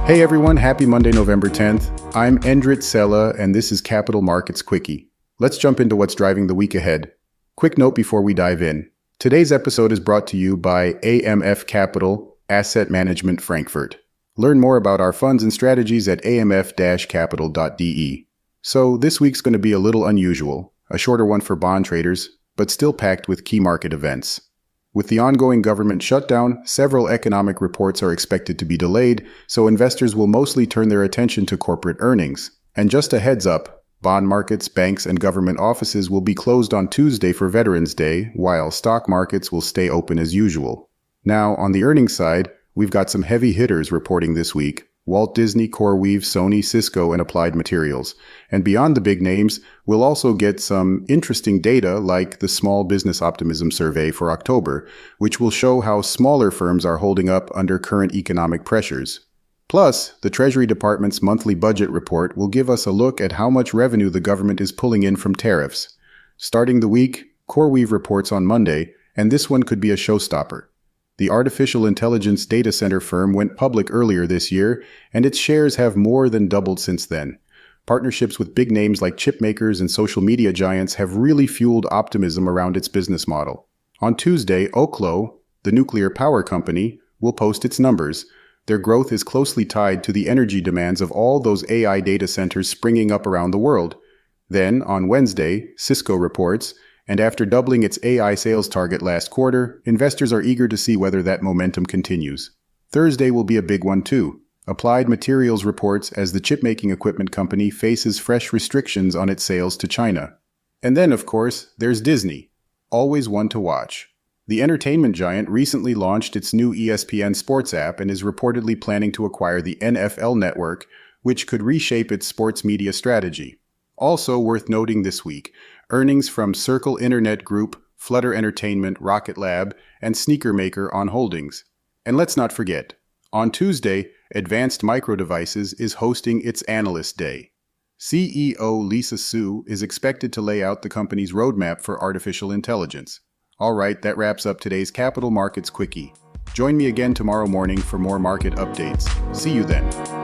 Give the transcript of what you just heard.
Hey everyone, happy Monday, November 10th. I'm Endrit Sella, and this is Capital Markets Quickie. Let's jump into what's driving the week ahead. Quick note before we dive in. Today's episode is brought to you by AMF Capital Asset Management Frankfurt. Learn more about our funds and strategies at amf-capital.de. So this week's going to be a little unusual, a shorter one for bond traders, but still packed with key market events. With the ongoing government shutdown, several economic reports are expected to be delayed, so investors will mostly turn their attention to corporate earnings. And just a heads up, bond markets, banks, and government offices will be closed on Tuesday for Veterans Day, while stock markets will stay open as usual. Now, on the earnings side, we've got some heavy hitters reporting this week: Walt Disney, CoreWeave, Sony, Cisco, and Applied Materials. And beyond the big names, we'll also get some interesting data like the Small Business Optimism Survey for October, which will show how smaller firms are holding up under current economic pressures. Plus, the Treasury Department's monthly budget report will give us a look at how much revenue the government is pulling in from tariffs. Starting the week, CoreWeave reports on Monday, and this one could be a showstopper. The artificial intelligence data center firm went public earlier this year, and its shares have more than doubled since then. Partnerships with big names like chip makers and social media giants have really fueled optimism around its business model. On Tuesday, Oklo, the nuclear power company, will post its numbers. Their growth is closely tied to the energy demands of all those AI data centers springing up around the world. Then, on Wednesday, Cisco reports, and after doubling its AI sales target last quarter, investors are eager to see whether that momentum continues. Thursday will be a big one too. Applied Materials reports as the chip-making equipment company faces fresh restrictions on its sales to China. And then, of course, there's Disney, always one to watch. The entertainment giant recently launched its new ESPN sports app and is reportedly planning to acquire the NFL network, which could reshape its sports media strategy. Also worth noting this week, earnings from Circle Internet Group, Flutter Entertainment, Rocket Lab, and Sneaker Maker on holdings. And let's not forget, on Tuesday, Advanced Micro Devices is hosting its Analyst Day. CEO Lisa Su is expected to lay out the company's roadmap for artificial intelligence. All right, that wraps up today's Capital Markets Quickie. Join me again tomorrow morning for more market updates. See you then.